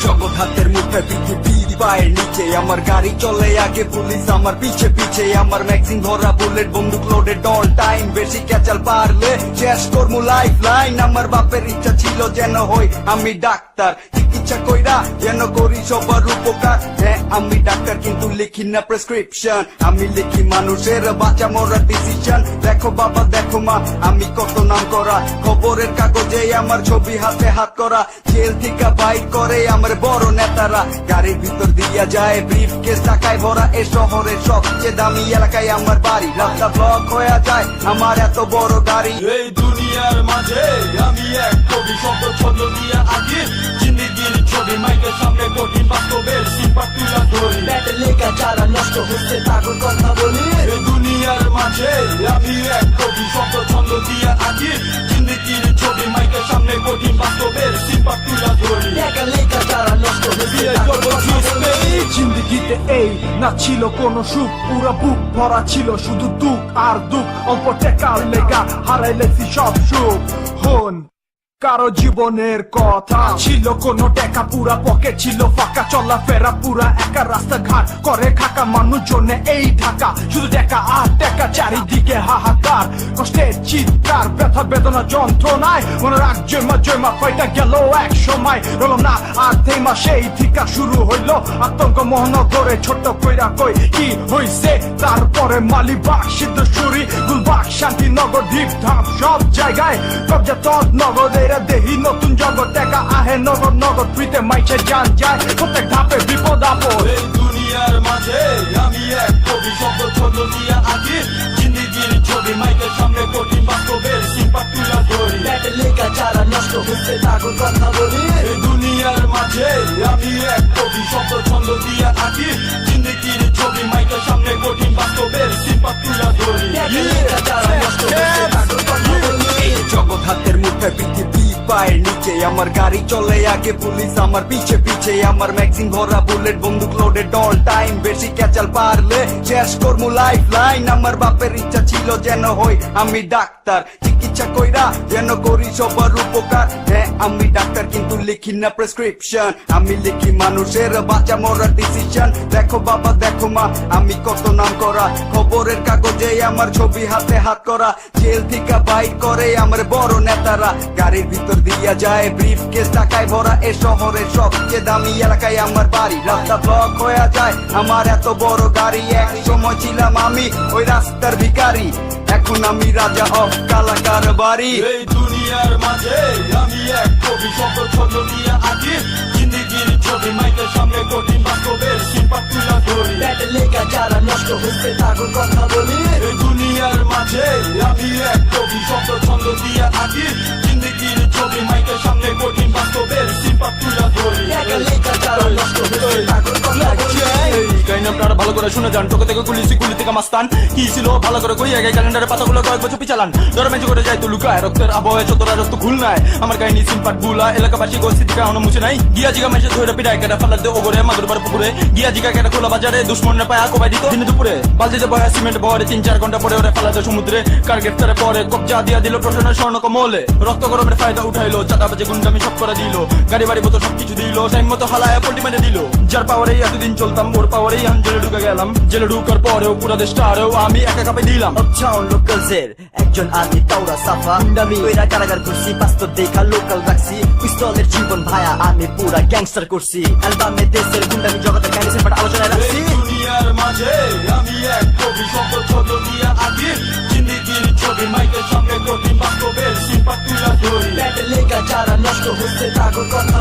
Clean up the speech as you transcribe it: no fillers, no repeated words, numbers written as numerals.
জগৎ হাতের মুঠে পৃথিবীর পায়ের নিচে, আমার গাড়ি চলে আগে, পুলিশ আমার পিছে পিছে, আমার ম্যাগজিন ভরা বুলেট, বন্দুক লোডেড অল টাইম, বেশি ক্যাচাল পারলে শেষ করমু লাইফ লাইন। আমার বাপের ইচ্ছা ছিল যেন হই আমি ডাক্তার, চিকিৎসা কইরা যেন করি সবার উপকার। হ্যাঁ আমি ডাক্তার কিন্তু লিখি না প্রেসক্রিপশন, আমি লিখি মানুষের বাঁচা মরার ডিসিশন। দেখো বাবা দেখো মা আমি কত নাম করা, খবরের কাগজে আমার ছবি হাতে হাত করা, জেল থেকে বাইর করে আমার বড় নেতারা, গাড়ির ভিতর দিয়া যায় ব্রিফ কেস টাকায় ভরা। এ শহরের সবচেয়ে দামি এলাকায় আমার বাড়ি, রাস্তা ব্লক হয়ে যায় আমার এত বড় গাড়ি। এই দুনিয়ার মাঝে আমি এক কবি, শব্দ ছন্দ দিয়া আঁকি জিন্দেগির ছবি, মাইকের সামনে কঠিন বাস্তবের সিম্পাত তুলা ধরি। ব্যাটে লেখা যারা নষ্ট হচ্ছে তাদের কথা বলি। এই দুনিয়ার মাঝে আমি এক কবি, শব্দ ছন্দ দিয়া আঁকি জিন্দেগির ছবি, মাইকের সামনে কঠিন বাস্তবের সিম্পাত তুলা ধরি। ব্যাটে লেখা যারা নষ্ট হচ্ছে তাদের কথা বলি। জিন্দেগিতে এই না ছিল কোনো সুখ, পুরা বুক ভরা ছিল শুধু দুঃখ আর দুঃখ, অল্প টাকার লেগা হারাইলেছি সব সুখ। হন কারো জীবনের কথা ছিল কোনো টাকা, পুরা পকেট ছিল ফাঁকা, চলাফেরা পুরা একা, রাস্তাঘাট করে খাকা, মানুষজনে এই ঢাকা শুধু টাকা আর টাকা, চারিদিকে হাহাকার, কষ্টের চিৎকার, ব্যথা বেদনা যন্ত্রণায়, মনে রাখ জয়মা জয়মা কয়টা গেল এক সময়, রল না আর থেমা, সেই ঠিকা শুরু হইলো আতঙ্ক মহানগরে, ছোট্ট কইরা কই কি হইছে, তারপরে মালিবাগ, সিদ্ধেশ্বরী, গুলবাগ, শান্তিনগর, ঢিপ ঢাপ সব জায়গায় কবজা তদ নগদে দেহি নতুন জগৎ, টাকা আহে নগদ নগদ, ফ্রিতে মাইছে জান যায় প্রত্যেক ধাপে বিপদ আপদ। এই দুনিয়ার মাঝে আমি এক কবি, শব্দ ছন্দ দিয়া আঁকি জিন্দেগির ছবি, মাইকের সামনে কঠিন বাস্তবের সিম্পাত তুলা ধরি। ব্যাটে লেখা যারা নষ্ট হচ্ছে তাদের কথা বলি। এই দুনিয়ার মাঝে আমি এক কবি, শব্দ ছন্দ দিয়া আঁকি জিন্দেগির ছবি, মাইকের সামনে কঠিন বাস্তবের সিম্পাত তুলা ধরি। ব্যাটে লেখা যারা নষ্ট হচ্ছে তাদের কথা বলি। জগৎ হাতের মুঠে পৃথিবী পায়ের নিচে, আমার গাড়ি চলে আগে, পুলিশ আমার পিছে পিছে, আমার ম্যাগজিন ভরা বুলেট, বন্দুক লোডেড অল টাইম, বেশি ক্যাচাল পারলে শেষ করমু লাইফ লাইন। আমার বাপের ইচ্ছা ছিল যেন হই আমি ডাক্তার, চিকিৎসা কইরা যেন করি সবার উপকার। হ্যাঁ আমি ডাক্তার কিন্তু লিখি না প্রেসক্রিপশন, আমি লিখি মানুষের বাঁচা মরার ডিসিশন। দেখো বাবা দেখো মা আমি কত নাম করা, খবরের কাগজে আমার ছবি হাতে হাত করা, জেল থেকে বাইর করে আমার বড় নেতারা, গাড়ির ভিতর দিয়া যায় ব্রিফ কেস টাকায় ভরা। এ শহরের সবচেয়ে দামি এলাকায় আমার বাড়ি, রাস্তা ব্লক হয়ে যায় আমার এত বড় গাড়ি। এক সময় ছিলাম আমি ওই রাস্তার ভিখারি, এখন আমি রাজা অফ কালাকার বাড়ি। এই দুনিয়ার মাঝে আমি এক কবি, শব্দ ছন্দ দিয়া আঁকি জিন্দেগির ছবি, মাইকের সামনে কঠিন বাস্তবের সিম্পাত তুলা ধরি। ব্যাটে লেখা যারা নষ্ট হচ্ছে তাদের কথা বলি। এই দুনিয়ার মাঝে আমি এক কবি, শব্দ ছন্দ দিয়া আঁকি জিন্দেগির ছবি, মাইকের সামনে কঠিন বাস্তবের সিম্পাত তুলা ধরি। ব্যাটে লেখা যারা নষ্ট হচ্ছে তাদের কথা বলি। আপনারা ভালো করে শুনে যান, টোকে থেকে গুলি থেকে মাস্তান কি ছিল ভালো করে কই আগে, ক্যালেন্ডারের পাতাগুলো কয়েক বছর পিছালান, ধরে মেজে করে যাই তো লুকায়, রক্তের আবহাওয়া চতরা রক্ত খুল নাই, আমার কাহিনী সিম্পাট বুলা, এলাকাবাসী গোষ্ঠী থেকে এখনো মুছে নাই, গিয়া জিগা মেসে ধরে পিটায় কেটে ফালাতে ওগরে মাদুরবার পুকুরে, গিয়া জিগা কেটে খোলা বাজারে, দুশ্মনের পায়া কোবাই দিত দিনে দুপুরে, বালতিতে বয়া সিমেন্ট বহরে 3-4 ঘন্টা পরে ওরে ফালাতে সমুদ্রে, কার গ্রেফতারে পরে কবজা দিয়া দিল প্রশাসনের স্বর্ণ কমলে, রক্ত গরমের ফায়দা উঠাইলো, চাঁদাবাজে গুন্ডামি সব করে দিল, গাড়ি বাড়ি মতো সবকিছু দিল, টাইম মতো হালায় পল্টি মেরে দিল, যার পাওয়ারেই এতদিন চলতাম ওর পাওয়ারেই জেলে ঢুকে গেলাম, জেলে ঢুকার পরেও পুরা দেশটা আরেও আমি একা কাপে দিলাম। আপটাউন লোকালসের একজন আর্মি তাওরা সাফা, গুন্ডামি কইরা কারাগার করছি, বাস্তব দেখা লোকাল রাখছি, পিস্তলের জীবন ভায়া আমি পুরা গ্যাংস্টার করছি, অ্যালবামে দেশের গুন্ডামি জগতের কাহিনী সেপাট আলোচনায় রাখছি। এই দুনিয়ার মাঝে আমি এক কবি, শব্দ ছন্দ দিয়া আঁকি জিন্দেগির ছবি, মাইকের সামনে কঠিন বাস্তবের সিম্পাত তুলা ধরি। ব্যাটে লেখা যারা নষ্ট হচ্ছে তাদের কথা